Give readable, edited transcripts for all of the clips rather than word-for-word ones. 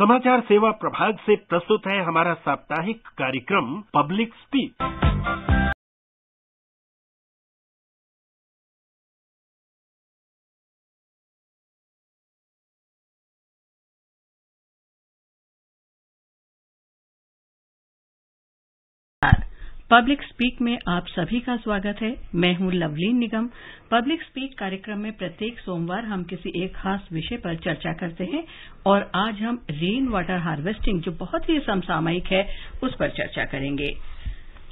समाचार सेवा प्रभाग से प्रस्तुत है हमारा साप्ताहिक कार्यक्रम पब्लिक स्पीक। पब्लिक स्पीक में आप सभी का स्वागत है। मैं हूं लवलीन निगम। पब्लिक स्पीक कार्यक्रम में प्रत्येक सोमवार हम किसी एक खास विषय पर चर्चा करते हैं और आज हम रेन वाटर हार्वेस्टिंग, जो बहुत ही समसामयिक है, उस पर चर्चा करेंगे।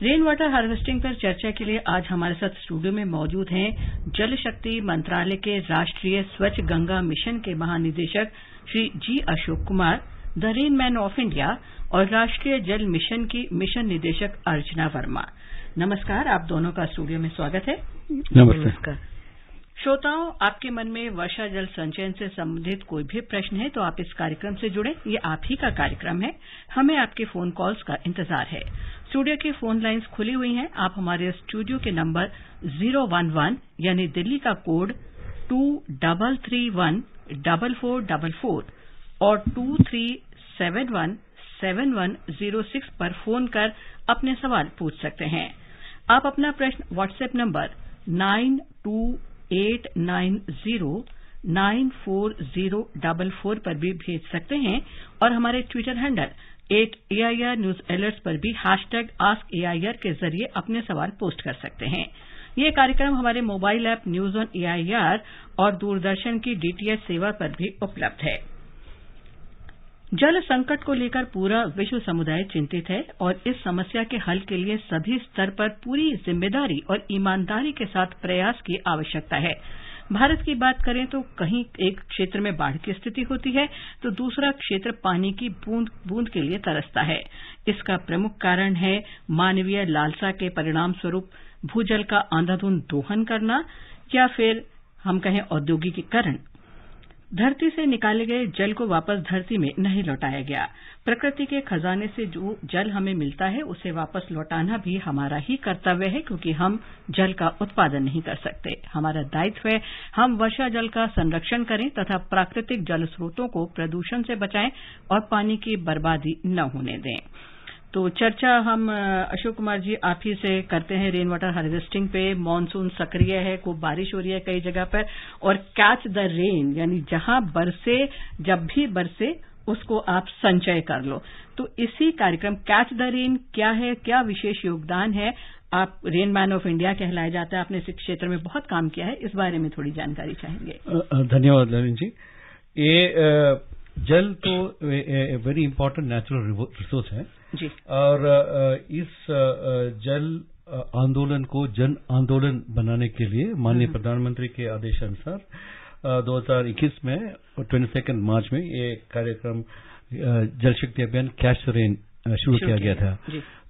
रेन वाटर हार्वेस्टिंग पर चर्चा के लिए आज हमारे साथ स्टूडियो में मौजूद हैं जल शक्ति मंत्रालय के राष्ट्रीय स्वच्छ गंगा मिशन के महानिदेशक Shri G Ashok Kumar, the rain man of India और राष्ट्रीय जल मिशन की मिशन निदेशक अर्चना वर्मा। नमस्कार, आप दोनों का स्टूडियो में स्वागत है। नमस्कार। श्रोताओं, आपके मन में वर्षा जल संचयन से संबंधित कोई भी प्रश्न है तो आप इस कार्यक्रम से जुड़े। ये आप ही का कार्यक्रम है। हमें आपके फोन कॉल्स का इंतजार है। स्टूडियो की फोन लाइन्स खुली हुई हैं। आप हमारे स्टूडियो के नंबर 011 यानी दिल्ली का कोड 23314444 और 23717106 पर फोन कर अपने सवाल पूछ सकते हैं। आप अपना प्रश्न व्हाट्सएप नंबर 9289094044 पर भी भेज सकते हैं और हमारे Twitter handle @AIR news alerts पर भी #AskAIR के जरिए अपने सवाल पोस्ट कर सकते हैं। ये कार्यक्रम हमारे mobile app news on AIR और दूरदर्शन की DTH सेवा पर भी उपलब्ध है। जल संकट को लेकर पूरा विश्व समुदाय चिंतित है और इस समस्या के हल के लिए सभी स्तर पर पूरी जिम्मेदारी और ईमानदारी के साथ प्रयास की आवश्यकता है। भारत की बात करें तो कहीं एक क्षेत्र में बाढ़ की स्थिति होती है तो दूसरा क्षेत्र पानी की बूंद बूंद के लिए तरसता है। इसका प्रमुख कारण है मानवीय लालसा के परिणाम स्वरूप भूजल का अंधाधुंध दोहन करना या फिर हम कहें औद्योगिकीकरण। धरती से निकाले गए जल को वापस धरती में नहीं लौटाया गया। प्रकृति के खजाने से जो जल हमें मिलता है उसे वापस लौटाना भी हमारा ही कर्तव्य है, क्योंकि हम जल का उत्पादन नहीं कर सकते। हमारा दायित्व है हम वर्षा जल का संरक्षण करें तथा प्राकृतिक जल स्रोतों को प्रदूषण से बचाएं और पानी की बर्बादी न होने दें। तो चर्चा हम अशोक कुमार जी आप ही से करते हैं रेन वाटर हार्वेस्टिंग पे। मॉनसून सक्रिय है, खूब बारिश हो रही है कई जगह पर, और कैच द रेन यानी जहां बरसे, जब भी बरसे उसको आप संचय कर लो। तो इसी कार्यक्रम कैच द रेन क्या है, क्या विशेष योगदान है? आप रेन मैन ऑफ इंडिया कहलाया जाता है, आपने इस क्षेत्र में बहुत काम किया है, इस बारे में थोड़ी जानकारी चाहेंगे। धन्यवाद ललिन जी। ये जल तो वेरी इंपॉर्टेंट नेचुरल रिसोर्स है जी, और इस जल आंदोलन को जन आंदोलन बनाने के लिए माननीय प्रधानमंत्री के आदेशानुसार 2021 में 22 मार्च में ये कार्यक्रम जल शक्ति अभियान कैच द रेन शुरू किया गया था।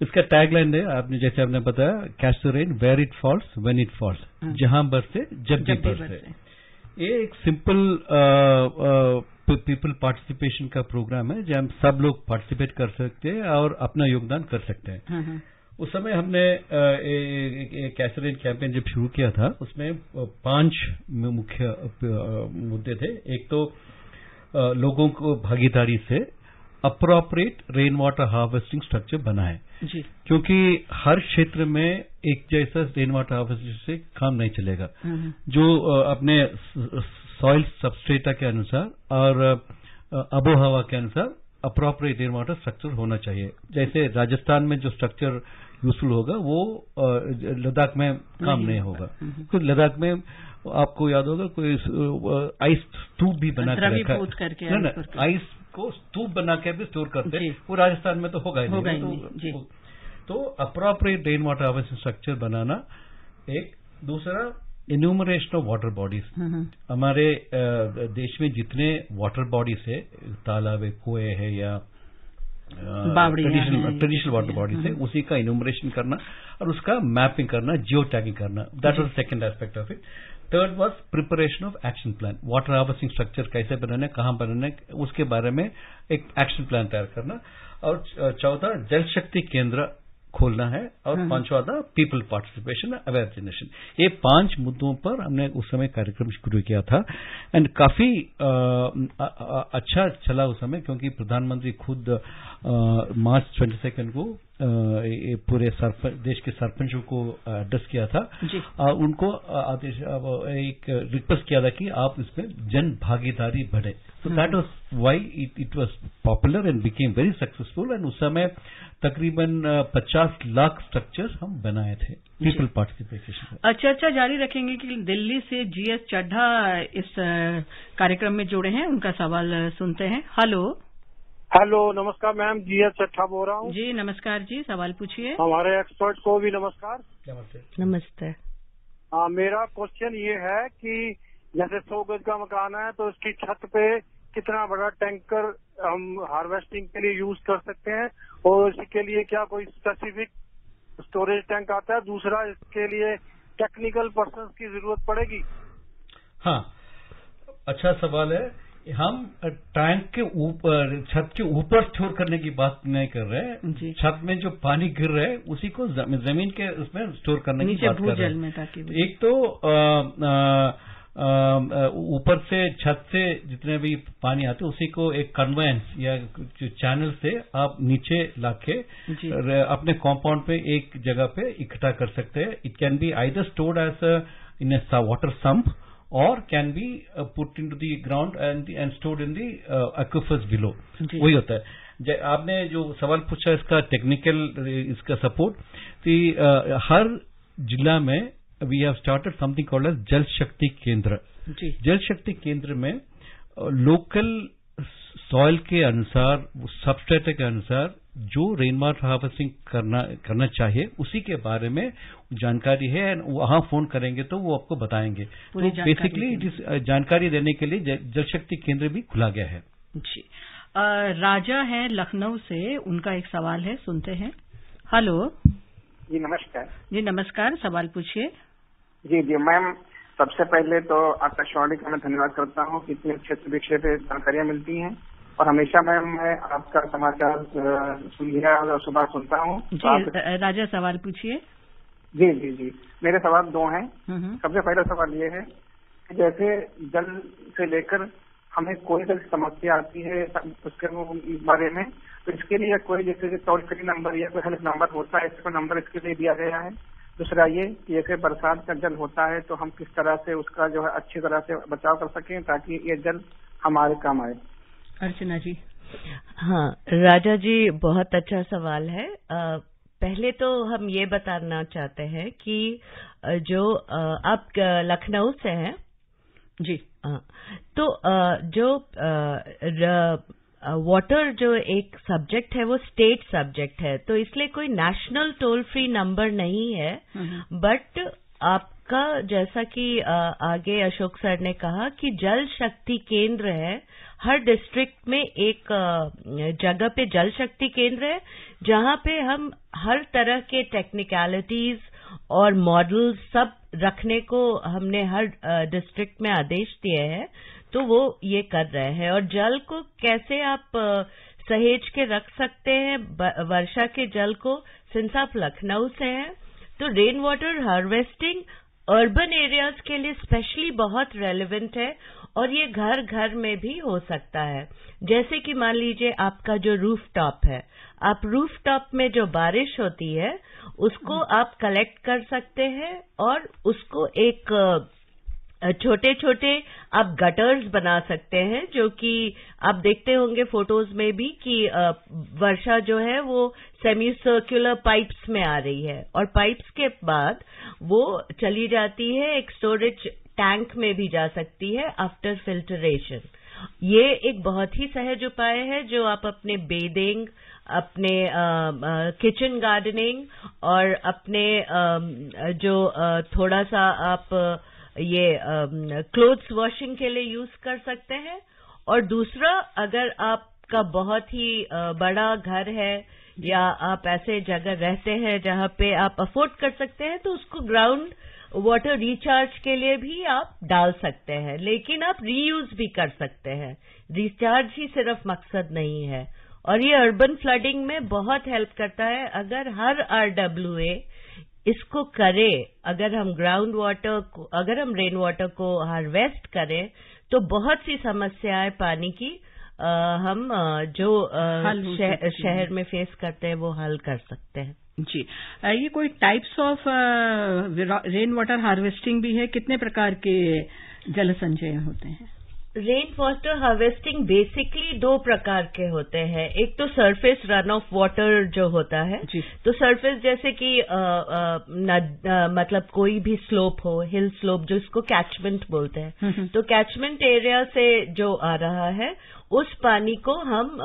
इसका टैगलाइन है, जैसे आपने बताया, catch the rain where it falls when it falls, जहां बरसे जब भी बरसे। ये एक सिंपल पीपल पार्टिसिपेशन का प्रोग्राम है जहां सब लोग पार्टिसिपेट कर सकते हैं और अपना योगदान कर सकते हैं। उस समय हमने कैच द रेन कैंपेन जब शुरू किया था उसमें 5 मुख्य मुद्दे थे। एक तो लोगों को भागीदारी से appropriate rain water harvesting structure बनाए, क्योंकि हर क्षेत्र में एक जैसा रेन वाटर हार्वेस्टिंग से काम नहीं चलेगा। जो अपने सॉइल सबस्ट्रेटा के अनुसार और आबोहवा के अनुसार अप्रोप्रिएट रेन वाटर स्ट्रक्चर होना चाहिए। जैसे राजस्थान में जो स्ट्रक्चर यूजफुल होगा वो लद्दाख में काम नहीं होगा, क्योंकि लद्दाख में आपको याद होगा कोई आइस स्तूप भी बना के रखा है, आइस को स्तूप बना के भी स्टोर करते हैं, वो राजस्थान में तो होगा ही नहीं। तो appropriate rain water harvesting structure बनाना एक। दूसरा, इन्यूमरेशन ऑफ वाटर बॉडीज। हमारे देश में जितने वाटर बॉडीज है, तालाब है, कुएं है या ट्रेडिशनल वाटर बॉडीज है, उसी का इन्यूमरेशन करना और उसका मैपिंग करना, जियो टैगिंग करना। That was second aspect of it. Third was preparation of action plan. Water harvesting structure कैसे बनाना है, कहां बनाना है, उसके बारे में एक एक्शन प्लान तैयार करना। और चौथा, जल शक्ति केंद्र खोलना है, और पांचवा था पीपल पार्टिसिपेशन, अवेयर जनरेशन। ये 5 मुद्दों पर हमने उस समय कार्यक्रम शुरू किया था, एंड काफी अच्छा चला उस समय, क्योंकि प्रधानमंत्री खुद मार्च 22 को पूरे देश के सरपंचों को एड्रेस किया था। उनको आदेश एक रिक्वेस्ट किया था कि आप इसमें जन भागीदारी बढ़े। So that was why it was popular and became very successful, and उस समय तकरीबन 50 लाख स्ट्रक्चर्स हम बनाए थे पीपल पार्टिसिपेशन। चर्चा जारी रखेंगे कि दिल्ली से जीएस चड्ढा इस कार्यक्रम में जुड़े हैं, उनका सवाल सुनते हैं। हेलो, नमस्कार मैम, जीएस चड्ढा बोल रहा हूँ। जी नमस्कार जी, सवाल पूछिए। हमारे एक्सपर्ट को भी नमस्कार। नमस्ते। मेरा क्वेश्चन ये है कि जैसे 100 गज का मकान है तो उसकी छत पे कितना बड़ा टैंकर हम हार्वेस्टिंग के लिए यूज कर सकते हैं, और इसके लिए क्या कोई स्पेसिफिक स्टोरेज टैंक आता है? दूसरा, इसके लिए टेक्निकल पर्सन की जरूरत पड़ेगी? हाँ, अच्छा सवाल है। हम टैंक के ऊपर, छत के ऊपर स्टोर करने की बात नहीं कर रहे हैं। छत में जो पानी गिर रहा है उसी को जमीन के उसमें स्टोर करने की बात कर रहे हैं। एक तो ऊपर से छत से जितने भी पानी आते उसी को एक कन्वेंस या जो चैनल से आप नीचे लाके अपने कॉम्पाउंड पे एक जगह पे इकट्ठा कर सकते हैं। It can be either stored as in a water sump, or can be put into the ground and stored in the aquifers below। वही होता है। आपने जो सवाल पूछा इसका टेक्निकल इसका सपोर्ट, हर जिला में we have started something called as Jal Shakti केंद्र। जल शक्ति केंद्र में लोकल सॉइल के अनुसार, सबस्ट्रेट के अनुसार जो रेन वाटर हार्वेस्टिंग करना चाहिए उसी के बारे में जानकारी है। वहां फोन करेंगे तो वो आपको बताएंगे। तो बेसिकली जानकारी देने के लिए जल शक्ति केंद्र भी खुला गया है। जी, राजा है लखनऊ से, उनका एक सवाल है, सुनते हैं। हेलो जी, नमस्कार। जी नमस्कार, सवाल पूछिए। जी मैम, सबसे पहले तो आकाशवाणी का मैं धन्यवाद करता हूँ कि इतने अच्छे विषय पे जानकारियां मिलती हैं, और हमेशा मैं आपका समाचार सुनिए और सुबह सुनता हूँ। राजा, सवाल पूछिए। जी, मेरे सवाल 2 हैं। सबसे पहला सवाल ये है कि जैसे जल से लेकर हमें कोई भी समस्या आती है उसके बारे में, तो इसके लिए कोई जैसे टोल फ्री नंबर या कोई हेल्प नंबर होता है, इसका नंबर इसके लिए दिया गया है? दूसरा ये कि जैसे बरसात का जल होता है तो हम किस तरह से उसका जो है अच्छी तरह से बचाव कर सकें ताकि ये जल हमारे काम आए? अर्चना जी। हाँ राजा जी, बहुत अच्छा सवाल है। पहले तो हम ये बताना चाहते हैं कि जो आप लखनऊ से हैं जी, तो जो वाटर जो एक सब्जेक्ट है वो स्टेट सब्जेक्ट है, तो इसलिए कोई नेशनल टोल फ्री नंबर नहीं है। बट आपका जैसा कि आगे अशोक सर ने कहा कि जल शक्ति केंद्र है, हर डिस्ट्रिक्ट में एक जगह पे जल शक्ति केंद्र है जहां पे हम हर तरह के टेक्निकलिटीज और मॉडल्स सब रखने को हमने हर डिस्ट्रिक्ट में आदेश दिए हैं, तो वो ये कर रहे हैं। और जल को कैसे आप सहेज के रख सकते हैं, वर्षा के जल को, सिंस आप लखनऊ से हैं तो rain water harvesting urban areas के लिए स्पेशली बहुत रेलेवेंट है, और ये घर घर में भी हो सकता है। जैसे कि मान लीजिए आपका जो रूफ टॉप है, आप रूफ टॉप में जो बारिश होती है उसको आप कलेक्ट कर सकते हैं और उसको एक छोटे छोटे आप गटर्स बना सकते हैं, जो कि आप देखते होंगे फोटोज में भी कि वर्षा जो है वो सेमी सर्कुलर पाइप्स में आ रही है, और पाइप्स के बाद वो चली जाती है एक स्टोरेज टैंक में भी जा सकती है आफ्टर फिल्टरेशन। ये एक बहुत ही सहज उपाय है जो आप अपने बेदिंग, अपने किचन गार्डनिंग और अपने जो थोड़ा सा आप ये क्लोथ्स वॉशिंग के लिए यूज कर सकते हैं। और दूसरा, अगर आपका बहुत ही बड़ा घर है या आप ऐसे जगह रहते हैं जहां पे आप अफोर्ड कर सकते हैं, तो उसको ग्राउंड वाटर रिचार्ज के लिए भी आप डाल सकते हैं, लेकिन आप रीयूज भी कर सकते हैं। रिचार्ज ही सिर्फ मकसद नहीं है, और ये अर्बन फ्लडिंग में बहुत हेल्प करता है। अगर हर RWA इसको करे, अगर हम ग्राउंड वाटर को, अगर हम रेन वाटर को हार्वेस्ट करें, तो बहुत सी समस्याएं पानी की हम जो शहर में फेस करते हैं वो हल कर सकते हैं। जी, ये कोई types of rain water harvesting भी है? कितने प्रकार के जल संचय होते हैं? रेन वाटर हार्वेस्टिंग बेसिकली 2 प्रकार के होते हैं। एक तो सरफेस रन ऑफ वाटर जो होता है, तो सरफेस जैसे कि मतलब कोई भी स्लोप हो, हिल स्लोप, जो इसको कैचमेंट बोलते हैं, तो कैचमेंट एरिया से जो आ रहा है उस पानी को हम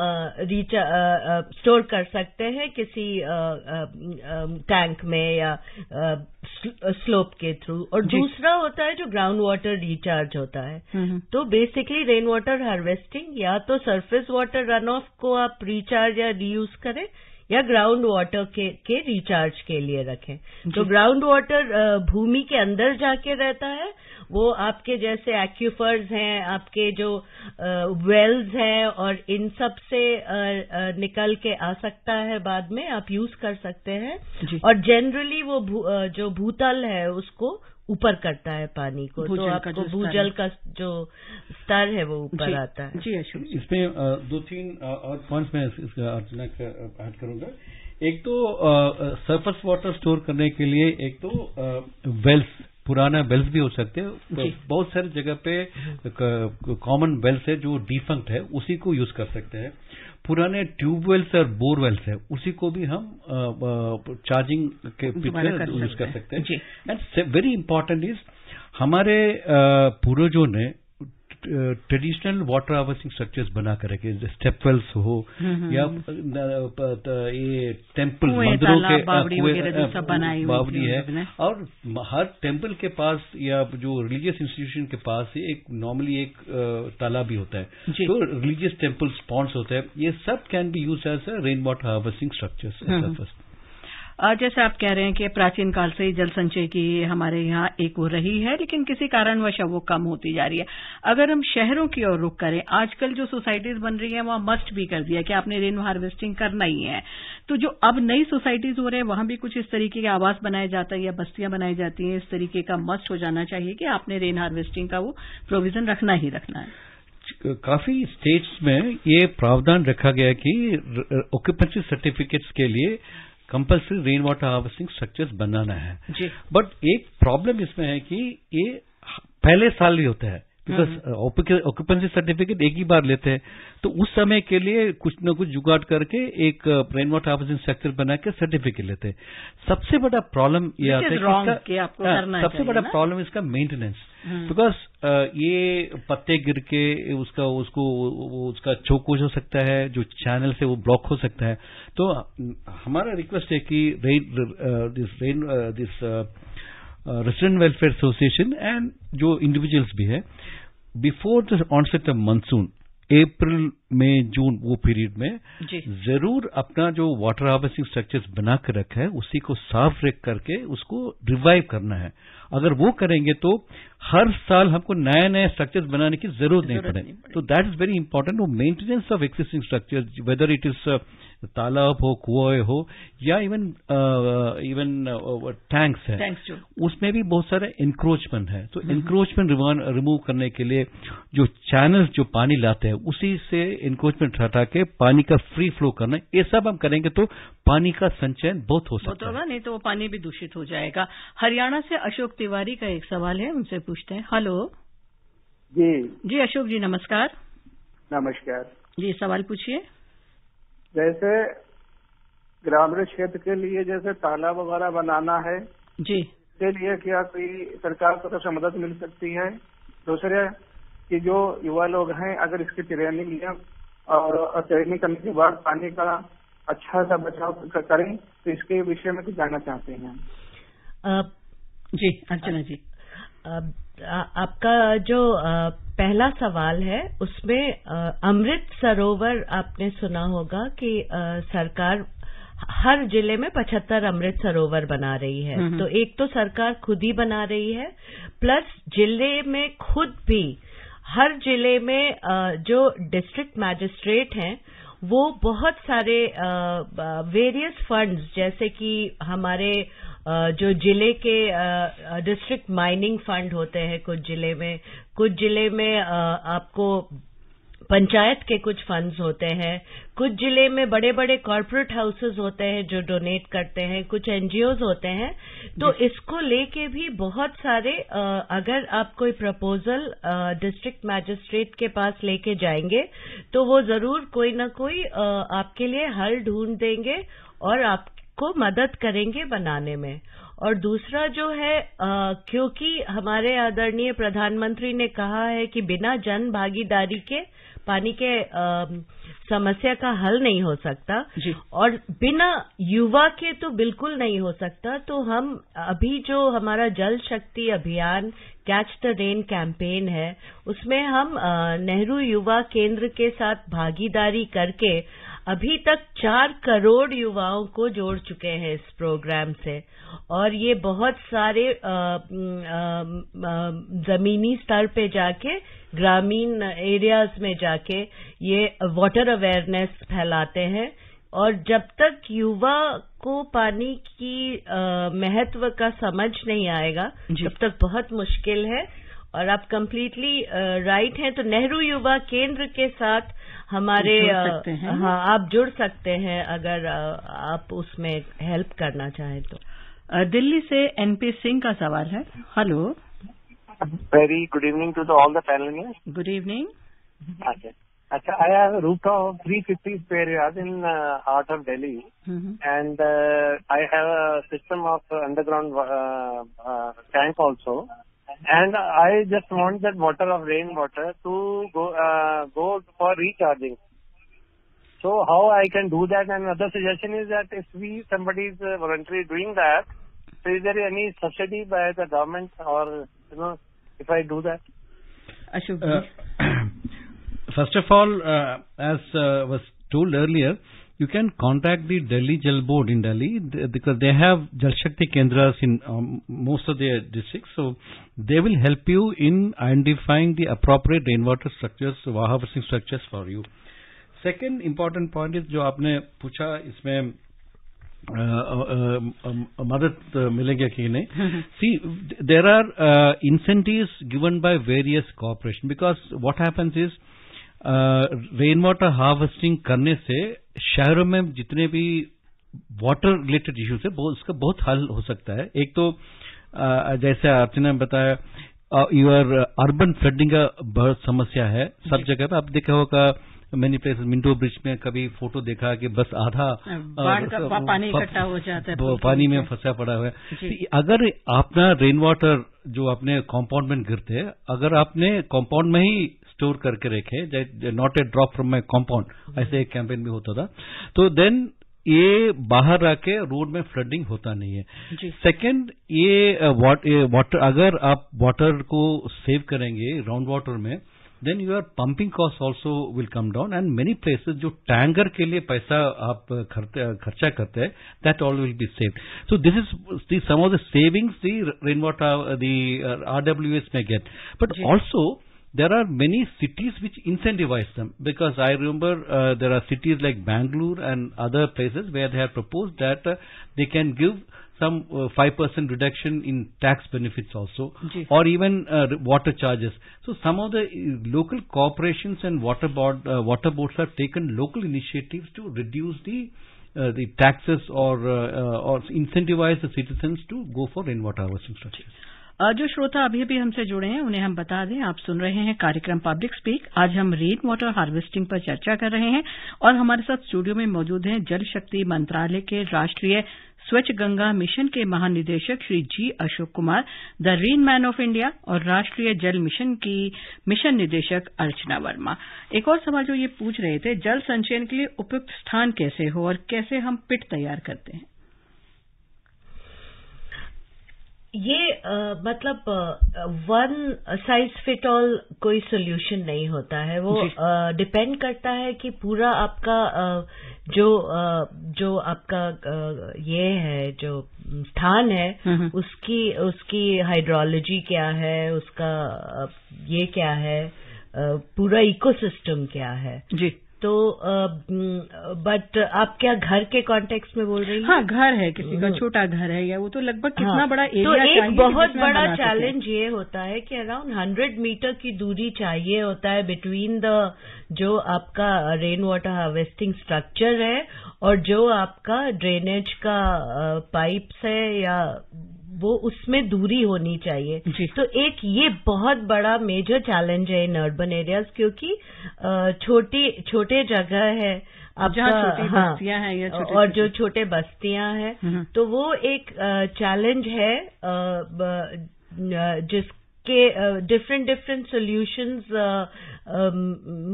स्टोर कर सकते हैं किसी टैंक में या स्लोप के थ्रू। और दूसरा होता है जो ग्राउंड वाटर रिचार्ज होता है। तो बेसिकली रेन वाटर हार्वेस्टिंग या तो सरफेस वाटर रन ऑफ को आप रिचार्ज या रीयूज करें या ग्राउंड वाटर के रिचार्ज के लिए रखें। तो ग्राउंड वाटर भूमि के अंदर जाके रहता है, वो आपके जैसे एक्यूफर्स हैं, आपके जो वेल्स हैं, और इन सब से निकल के आ सकता है, बाद में आप यूज कर सकते हैं। और जनरली वो जो भूतल है उसको ऊपर करता है पानी को, तो आपको भूजल का जो स्तर है वो ऊपर आता है। जी अशोक, इसमें 2-3 और पॉइंट्स में इसका अर्चना ऐड करूंगा। एक तो सरफेस वाटर स्टोर करने के लिए एक तो वेल्स, पुराना वेल्स भी हो सकते हैं। बहुत सारी जगह पे कॉमन वेल्स है जो डिफंक्ट है, उसी को यूज कर सकते हैं। पुराने ट्यूबवेल्स और बोरवेल्स है, उसी को भी हम चार्जिंग के पीछे यूज कर सकते हैं। एंड वेरी इंपॉर्टेंट इज, हमारे पूर्वजों ने ट्रेडिशनल वाटर हार्वेस्टिंग स्ट्रक्चर्स बना कर रखे, स्टेप वेल्स हो या ये टेम्पल मंदिरों के बावड़ी है, और हर टेम्पल के पास या जो रिलीजियस इंस्टीट्यूशन के पास एक नॉर्मली एक तालाब भी होता है, तो रिलीजियस टेम्पल स्पॉन्स होते हैं। ये सब can be use as a rain water harvesting structures. जैसे आप कह रहे हैं कि प्राचीन काल से ही जल संचय की हमारे यहाँ एक वो रही है, लेकिन किसी कारणवश वो कम होती जा रही है। अगर हम शहरों की ओर रुख करें, आजकल जो सोसाइटीज बन रही हैं वहाँ मस्ट भी कर दिया कि आपने रेन हार्वेस्टिंग करना ही है। तो जो अब नई सोसाइटीज हो रहे हैं वहां भी कुछ इस तरीके के आवास बनाए जाता है या बस्तियां बनाई जाती हैं, इस तरीके का मस्ट हो जाना चाहिए कि आपने रेन हार्वेस्टिंग का वो प्रोविजन रखना ही रखना है। काफी स्टेट्स में ये प्रावधान रखा गया है कि ऑक्यूपेंसी सर्टिफिकेट्स के लिए compulsory rain water harvesting structures बनाना है। बट एक प्रॉब्लम इसमें है कि ये पहले साल ही होता है, बिकॉज ऑक्यूपेंसी सर्टिफिकेट एक ही बार लेते हैं, तो उस समय के लिए कुछ न कुछ जुगाड़ करके एक रेन वाटर हार्वेस्टिंग स्ट्रक्चर बना के सर्टिफिकेट लेते हैं। सबसे बड़ा प्रॉब्लम ये आता है, सबसे बड़ा प्रॉब्लम इसका मेंटेनेंस, बिकॉज ये पत्ते गिर के उसका चौकोश हो सकता है, जो चैनल से वो ब्लॉक हो सकता है। तो हमारा रिक्वेस्ट है कि this resident welfare association and जो इंडिविजुअल्स भी है, before the onset of monsoon, April May June वो पीरियड में जरूर अपना जो वाटर हार्वेस्टिंग स्ट्रक्चर्स बना कर रखा है उसी को साफ रख करके उसको रिवाइव करना है। अगर वो करेंगे तो हर साल हमको नए नए स्ट्रक्चर्स बनाने की जरूरत नहीं पड़ेगी। तो दैट इज वेरी इंपॉर्टेंट। वो maintenance of existing structures, whether it is तालाब हो, कुएं हो या इवन टैंक्स है, उसमें भी बहुत सारे इंक्रोचमेंट है। तो इंक्रोचमेंट रिमूव करने के लिए जो चैनल्स जो पानी लाते हैं उसी से इंक्रोचमेंट हटा के पानी का फ्री फ्लो करना, ये सब हम करेंगे तो पानी का संचयन बहुत हो सकता है, नहीं तो वो पानी भी दूषित हो जाएगा। हरियाणा से अशोक तिवारी का एक सवाल है, उनसे पूछते हैं। हेलो जी अशोक जी, नमस्कार। नमस्कार जी, सवाल पूछिए। जैसे ग्रामीण क्षेत्र के लिए जैसे तालाब वगैरह बनाना है जी, इसके लिए क्या कोई सरकार की तरफ से मदद मिल सकती है? दूसरे कि जो युवा लोग हैं अगर इसकी ट्रेनिंग लिया और ट्रेनिंग करने के बाद पानी का अच्छा सा बचाव करें, तो इसके विषय में कुछ जानना चाहते हैं। जी अर्चना जी, आपका जो पहला सवाल है उसमें अमृत सरोवर आपने सुना होगा कि सरकार हर जिले में 75 अमृत सरोवर बना रही है। तो एक तो सरकार खुद ही बना रही है, प्लस जिले में खुद भी हर जिले में जो डिस्ट्रिक्ट मैजिस्ट्रेट हैं वो बहुत सारे वेरियस फंड्स, जैसे कि हमारे जो जिले के डिस्ट्रिक्ट माइनिंग फंड होते हैं कुछ जिले में आपको पंचायत के कुछ फंड्स होते हैं, कुछ जिले में बड़े बड़े कॉर्पोरेट हाउसेस होते हैं जो डोनेट करते हैं, कुछ एनजीओज होते हैं। तो इसको लेके भी बहुत सारे अगर आप कोई प्रपोजल डिस्ट्रिक्ट मैजिस्ट्रेट के पास लेके जाएंगे तो वो जरूर कोई ना कोई आपके लिए हल ढूंढ देंगे और आपको मदद करेंगे बनाने में। और दूसरा जो है क्योंकि हमारे आदरणीय प्रधानमंत्री ने कहा है कि बिना जन भागीदारी के पानी के समस्या का हल नहीं हो सकता और बिना युवा के तो बिल्कुल नहीं हो सकता। तो हम अभी जो हमारा जल शक्ति अभियान कैच द रेन कैंपेन है, उसमें हम नेहरू युवा केंद्र के साथ भागीदारी करके अभी तक 4 करोड़ युवाओं को जोड़ चुके हैं इस प्रोग्राम से। और ये बहुत सारे जमीनी स्तर पे जाके, ग्रामीण एरियाज में जाके ये वाटर अवेयरनेस फैलाते हैं। और जब तक युवा को पानी की महत्व का समझ नहीं आएगा तब तक बहुत मुश्किल है। और आप कंप्लीटली राइट हैं। तो नेहरू युवा केंद्र के साथ हमारे हाँ, आप जुड़ सकते हैं अगर आप उसमें हेल्प करना चाहें तो। दिल्ली से एनपी सिंह का सवाल है। Hello, very good evening to all the panelist. Good evening. अच्छा, I have a rooftop 350 square yards in heart of Delhi, and I have a system of underground tank also, and I just want that water of rainwater to go for recharging. So how I can do that? And another suggestion is that if somebody is voluntarily doing that, so is there any subsidy by the government, or if I do that? Ashok, first of all, as was told earlier, you can contact the Delhi Jal Board in Delhi because they have Jal Shakti Kendras in most of their districts. So they will help you in identifying the appropriate rainwater structures, water harvesting structures for you. Second important point is जो आपने पूछा इसमें मदद मिलेगी कि नहीं. See, there are incentives given by various corporations because what happens is rain water harvesting करने से शहरों में जितने भी वाटर रिलेटेड इश्यूज है उसका बहुत हल हो सकता है. एक तो जैसे अर्चना ने बताया यूर अर्बन फ्लडिंग का बहुत समस्या है सब जगह पे. आप देखा होगा मेनी प्लेसेस, मिंटो ब्रिज में कभी फोटो देखा कि बस आधा पानी इकट्ठा हो जाता है, पानी में फंसा पड़ा हुआ है. अगर अपना रेन वाटर जो अपने कॉम्पाउंड में गिरते हैं, अगर आपने कॉम्पाउंड में ही स्टोर करके रखे, not a drop from my compound, ऐसे एक कैंपेन भी होता था, तो देन ये बाहर आके रोड में फ्लडिंग होता नहीं है. सेकंड, ये वाटर अगर आप वाटर को सेव करेंगे राउंड वाटर में, then your pumping costs also will come down, and many places जो टैंकर के लिए पैसा आप खर्चा करते हैं, that all will be saved. So this is some of the savings the rainwater, the RWS may get. But also there are many cities which incentivize them, because I remember there are cities like Bangalore and other places where they have proposed that they can give some 5% reduction in tax benefits also, or even water charges. So some of the local corporations and water boards have taken local initiatives to reduce the taxes or incentivize the citizens to go for rainwater harvesting structures. जो श्रोता अभी भी हमसे जुड़े हैं उन्हें हम बता दें, आप सुन रहे हैं कार्यक्रम पब्लिक स्पीक. आज हम रेन वाटर हार्वेस्टिंग पर चर्चा कर रहे हैं और हमारे साथ स्टूडियो में मौजूद हैं जल शक्ति मंत्रालय के राष्ट्रीय स्वच्छ गंगा मिशन के महानिदेशक Shri G Ashok Kumar, the rain man of India, और राष्ट्रीय जल मिशन की मिशन निदेशक अर्चना वर्मा. एक और सवाल जो ये पूछ रहे थे, जल संचयन के लिए उपयुक्त स्थान कैसे हो और कैसे हम पिट तैयार करते हैं? ये मतलब वन साइज फिट ऑल कोई सोल्यूशन नहीं होता है. वो डिपेंड करता है कि पूरा आपका जो आपका ये है जो स्थान है उसकी हाइड्रोलॉजी क्या है, उसका ये क्या है, पूरा इकोसिस्टम क्या है. तो बट आप क्या घर के कॉन्टेक्स्ट में बोल रही हैं? हाँ, घर है, किसी का छोटा घर है या वो तो लगभग कितना बड़ा एरिया तो चाहिए? एक बहुत बड़ा चैलेंज ये होता है कि अराउंड 100 मीटर की दूरी चाहिए होता है बिटवीन द जो आपका रेन वाटर हार्वेस्टिंग स्ट्रक्चर है और जो आपका ड्रेनेज का पाइप्स है या वो उसमें दूरी होनी चाहिए। तो एक ये बहुत बड़ा मेजर चैलेंज है इन अर्बन एरियाज, क्योंकि छोटे जगह है जहाँ छोटी बस्तियां हैं या और जो छोटे बस्तियां हैं, तो वो एक चैलेंज है जिसके डिफरेंट सॉल्यूशंस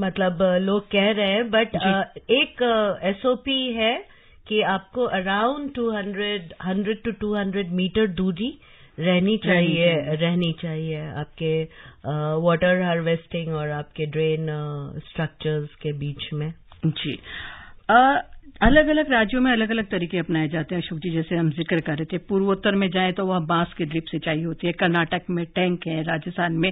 मतलब लोग कह रहे हैं, बट एक SOP है कि आपको अराउंड 100 to 200 मीटर दूरी रहनी चाहिए आपके वाटर हार्वेस्टिंग और आपके ड्रेन स्ट्रक्चर्स के बीच में। जी, अलग अलग राज्यों में अलग अलग तरीके अपनाए जाते हैं अशोक जी, जैसे हम जिक्र कर रहे थे। पूर्वोत्तर में जाएं तो वहाँ बांस की ड्रिप सिंचाई होती है, कर्नाटक में टैंक है, राजस्थान में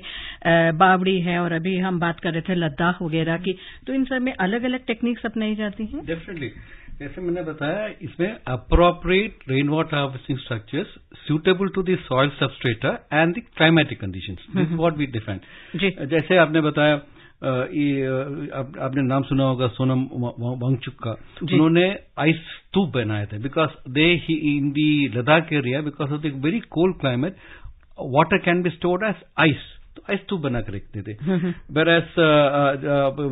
बावड़ी है, और अभी हम बात कर रहे थे लद्दाख वगैरह की। तो इन सब में अलग अलग टेक्निक्स अपनाई जाती हैं। डेफिनेटली, जैसे मैंने बताया, इसमें appropriate rain water harvesting structures suitable to the soil substrata and the climatic conditions. This is what we define. जैसे आपने बताया, आपने नाम सुना होगा सोनम वांगचुक का, उन्होंने आइस स्तूप बनाए थे because they in the Ladakh area because of the very cold climate water can be stored as ice, तो आइस स्तूप बना कर रखते थे। वेयर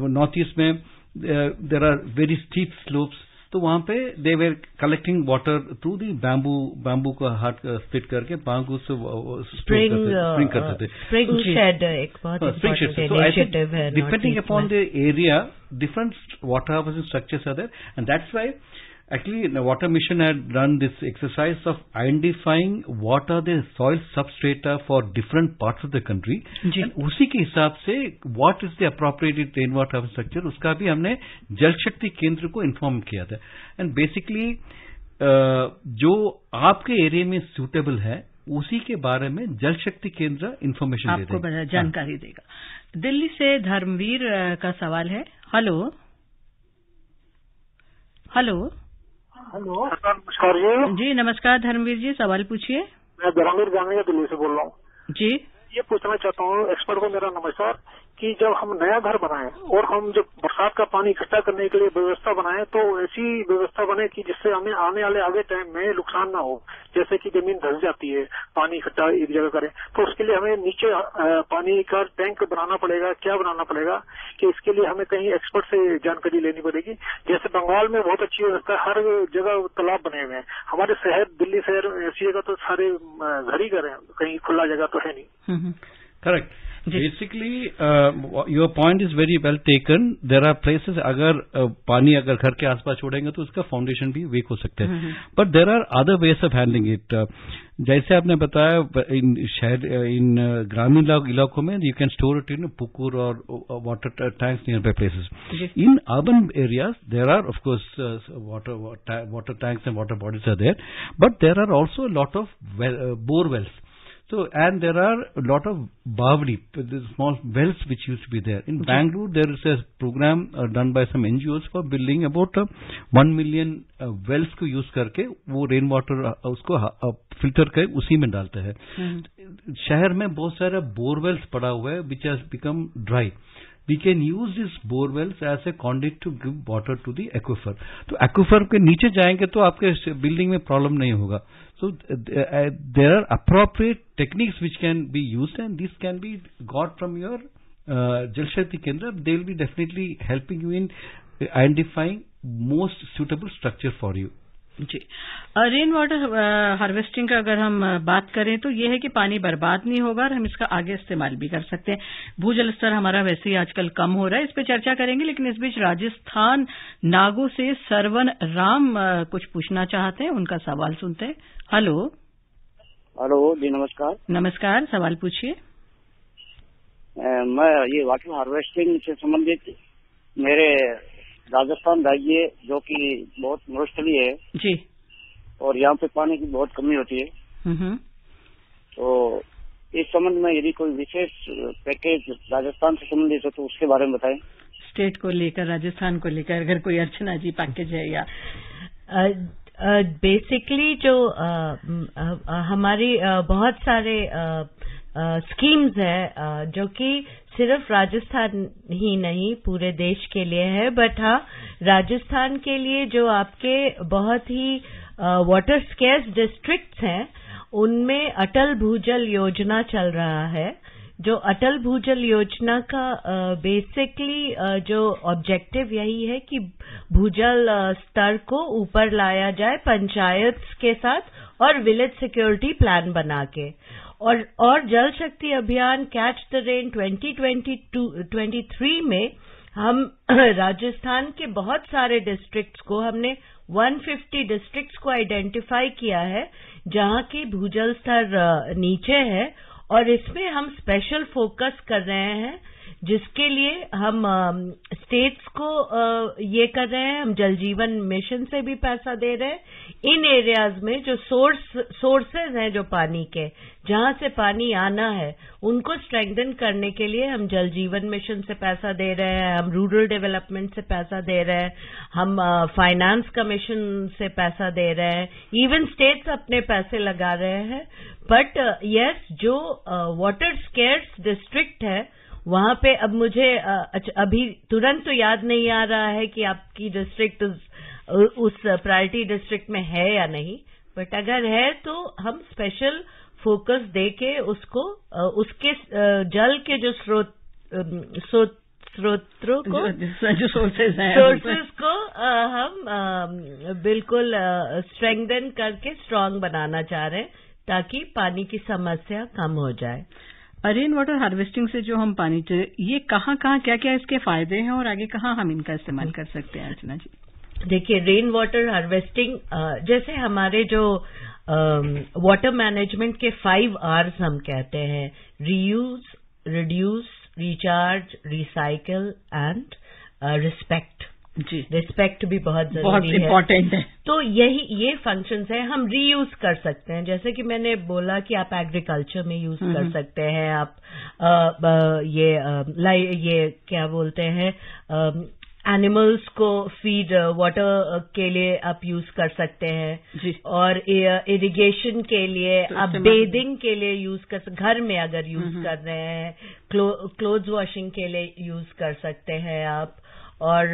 नॉर्थ ईस्ट में there are very steep slopes, तो वहां पे they were collecting water through the bamboo का हाथ स्प्लिट करके बैम्बू से स्प्रिंग करते थे। स्प्रिंग शेड एक बहुत इम्पोर्टेंट इनिशिएटिव है। Depending upon the area different water harvesting structures are there, and that's why actually the water mission had done this exercise of identifying what are the soil substrata for different parts of the country, and उसी के हिसाब से what is the appropriate rainwater structure, उसका भी हमने जल शक्ति केंद्र को इन्फॉर्म किया था। एंड बेसिकली जो आपके एरिया में सूटेबल है उसी के बारे में जल शक्ति केंद्र इन्फॉर्मेशन आपको जानकारी देगा। दिल्ली से धर्मवीर का सवाल है। हेलो नमस्कार जी। नमस्कार धर्मवीर जी, सवाल पूछिए। मैं धर्मवीर गांधी दिल्ली से बोल रहा हूँ जी। ये पूछना चाहता हूँ एक्सपर्ट को मेरा नमस्कार कि जब हम नया घर बनाएं और हम जब बरसात का पानी इकट्ठा करने के लिए व्यवस्था बनाएं तो ऐसी व्यवस्था बने कि जिससे हमें आने वाले आगे टाइम में नुकसान ना हो, जैसे कि जमीन धंस जाती है, पानी इकट्ठा एक जगह करें, तो उसके लिए हमें नीचे पानी का टैंक बनाना पड़ेगा, क्या बनाना पड़ेगा कि इसके लिए हमें कहीं एक्सपर्ट से जानकारी लेनी पड़ेगी। जैसे बंगाल में बहुत अच्छी व्यवस्था है, हर जगह तालाब बने हुए हैं, हमारे शहर दिल्ली शहर ऐसी जगह तो सारे घर ही घर हैं, कहीं खुला जगह तो है नहीं। Correct. Basically, your point is very well taken. There are places अगर पानी अगर घर के आसपास छोड़ेंगे तो उसका फाउंडेशन भी वीक हो सकता है, but there are other ways of handling it. जैसे आपने बताया इन ग्रामीण इलाकों में you can store it in पुकुर और water tanks nearby places. In urban areas there are of course water tanks and water bodies are there, but there are also lot of borewells. So, and there are a lot of Bavdi, the small wells which used to be there. In Bangalore, there is a program done by some NGOs for building about 1 million wells को use करके वो rain water उसको filter कर उसी में डालते हैं। शहर में बहुत सारा बोरवेल्स पड़ा हुआ है which has become dry. We can use these borewells as a conduit to give water to the aquifer. तो aquifer के नीचे जाएंगे तो आपके बिल्डिंग में प्रॉब्लम नहीं होगा। So there are appropriate techniques which can be used, and this can be got from your Jal Shakti Kendra. They will be definitely helping you in identifying most suitable structure for you. जी, rain water harvesting का अगर हम बात करें तो ये है कि पानी बर्बाद नहीं होगा और हम इसका आगे इस्तेमाल भी कर सकते हैं। भूजल स्तर हमारा वैसे ही आजकल कम हो रहा है, इस पे चर्चा करेंगे, लेकिन इस बीच राजस्थान नागो से सरवन राम कुछ पूछना चाहते हैं, उनका सवाल सुनते हैं। हेलो जी, नमस्कार। नमस्कार, सवाल पूछिए। मैं ये वाटर हार्वेस्टिंग से संबंधित मेरे राजस्थान राज्य जो कि बहुत मरुस्थली है जी, और यहाँ पे पानी की बहुत कमी होती है, तो इस संबंध में यदि कोई विशेष पैकेज राजस्थान से संबंधित हो तो उसके बारे में बताएं। स्टेट को लेकर, राजस्थान को लेकर अगर कोई अर्चना जी पैकेज है या बेसिकली जो हमारी बहुत सारे स्कीम्स है जो कि सिर्फ राजस्थान ही नहीं पूरे देश के लिए है, बट हाँ राजस्थान के लिए जो आपके बहुत ही वाटर स्केर्स डिस्ट्रिक्ट्स हैं उनमें अटल भूजल योजना चल रहा है। जो अटल भूजल योजना का बेसिकली जो ऑब्जेक्टिव यही है कि भूजल स्तर को ऊपर लाया जाए पंचायत के साथ और विलेज सिक्योरिटी प्लान बना के, और जल शक्ति अभियान कैच द रेन 2023 में हम राजस्थान के बहुत सारे डिस्ट्रिक्ट्स को, हमने 150 डिस्ट्रिक्ट्स को आइडेंटिफाई किया है जहां की भूजल स्तर नीचे है, और इसमें हम स्पेशल फोकस कर रहे हैं जिसके लिए हम स्टेट्स को ये कर रहे हैं, हम जल जीवन मिशन से भी पैसा दे रहे हैं। इन एरियाज में जो सोर्सेज हैं जो पानी के, जहां से पानी आना है, उनको स्ट्रेंथन करने के लिए हम जल जीवन मिशन से पैसा दे रहे हैं, हम रूरल डेवलपमेंट से पैसा दे रहे हैं, हम फाइनेंस कमीशन से पैसा दे रहे हैं, इवन स्टेट्स अपने पैसे लगा रहे हैं। बट यस, जो वाटर स्केर्स डिस्ट्रिक्ट है वहां पे अब मुझे अभी तुरंत तो याद नहीं आ रहा है कि आपकी डिस्ट्रिक्ट उस प्रायोरिटी डिस्ट्रिक्ट में है या नहीं, बट अगर है तो हम स्पेशल फोकस देके उसको उसके जल के जो स्रोतों को, जो सोर्सेज को हम बिल्कुल स्ट्रेंथन करके स्ट्रांग बनाना चाह रहे हैं ताकि पानी की समस्या कम हो जाए। रेन वाटर हार्वेस्टिंग से जो हम पानी, ये कहाँ क्या क्या इसके फायदे हैं और आगे कहाँ हम इनका इस्तेमाल कर सकते हैं अर्चना जी? देखिए, रेन वाटर हार्वेस्टिंग जैसे हमारे जो वाटर मैनेजमेंट के 5 R's हम कहते हैं, reuse, reduce, recharge, recycle and respect. जी, रिस्पेक्ट भी बहुत जरूरी बहुत इम्पोर्टेंट है। तो ये फंक्शंस है, हम रीयूज कर सकते हैं। जैसे कि मैंने बोला कि आप एग्रीकल्चर में यूज कर सकते हैं, आप ये क्या बोलते हैं, एनिमल्स को फीड वाटर के लिए आप यूज कर सकते हैं जी। और इरिगेशन के लिए तो आप बेदिंग के लिए यूज कर सकते, घर में अगर यूज कर रहे हैं, क्लोथ्स वॉशिंग के लिए यूज कर सकते हैं आप, और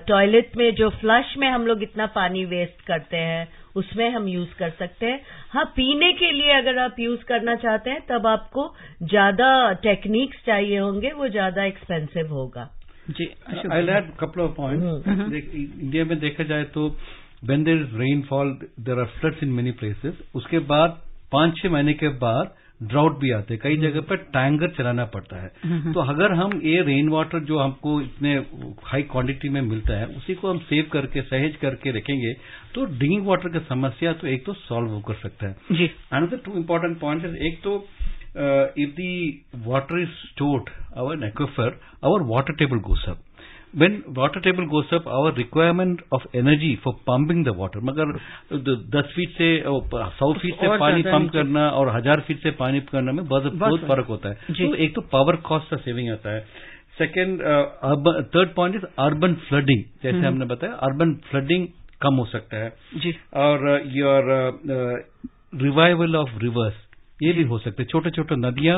टॉयलेट में जो फ्लश में हम लोग इतना पानी वेस्ट करते हैं उसमें हम यूज कर सकते हैं। हाँ, पीने के लिए अगर आप यूज करना चाहते हैं तब आपको ज्यादा टेक्निक्स चाहिए होंगे, वो ज्यादा एक्सपेंसिव होगा। जी, I'll add couple of points. India में देखा जाए तो when there is rainfall, there are floods in many places. उसके बाद 5-6 महीने के बाद ड्राउट भी आते हैं, कई जगह पर टैंकर चलाना पड़ता है। तो अगर हम ये रेन वाटर जो हमको इतने हाई क्वांटिटी में मिलता है उसी को हम सेव करके सहेज करके रखेंगे तो ड्रिंकिंग वाटर की समस्या तो एक तो सॉल्व कर सकता है जी। अनदर 2 इम्पोर्टेंट पॉइंट है, एक तो if the water is stored our aquifer, our water table goes up. When water table goes up, our requirement of energy for pumping the water, मगर 10 फीट से 100 फीट से पानी पंप करना और 1000 feet से पानी करना में बहुत फर्क होता है। तो एक तो पावर कॉस्ट का सेविंग आता है। Second, third point is urban flooding. जैसे हमने बताया, अर्बन फ्लडिंग कम हो सकता है जी। और योर रिवाइवल ऑफ रिवर्स ये भी हो सकते हैं, छोटे छोटे नदियां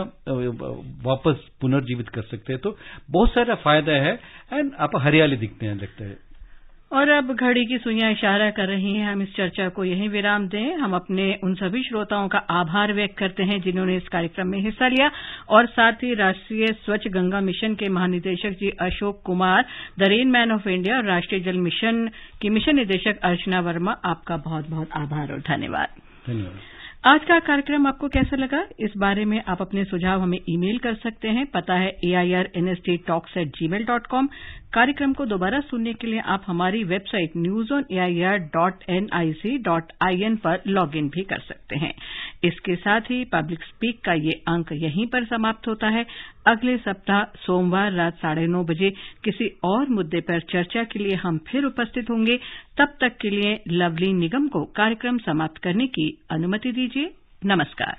वापस पुनर्जीवित कर सकते हैं। तो बहुत सारा फायदा है एंड आप हरियाली दिखते हैं, लगता है। और अब घड़ी की सुइयां इशारा कर रही हैं, हम इस चर्चा को यहीं विराम दें। हम अपने उन सभी श्रोताओं का आभार व्यक्त करते हैं जिन्होंने इस कार्यक्रम में हिस्सा लिया, और साथ ही राष्ट्रीय स्वच्छ गंगा मिशन के महानिदेशक G Ashok Kumar, the rain man of India और राष्ट्रीय जल मिशन की मिशन निदेशक अर्चना वर्मा, आपका बहुत बहुत आभार और धन्यवाद। धन्यवाद। आज का कार्यक्रम आपको कैसा लगा, इस बारे में आप अपने सुझाव हमें ईमेल कर सकते हैं। पता है airnsttalks@gmail.com। कार्यक्रम को दोबारा सुनने के लिए आप हमारी वेबसाइट newsonair.nic.in पर लॉगिन भी कर सकते हैं। इसके साथ ही पब्लिक स्पीक का ये अंक यहीं पर समाप्त होता है। अगले सप्ताह सोमवार रात 9:30 बजे किसी और मुद्दे पर चर्चा के लिए हम फिर उपस्थित होंगे। तब तक के लिए लवली निगम को कार्यक्रम समाप्त करने की अनुमति दीजिए। नमस्कार।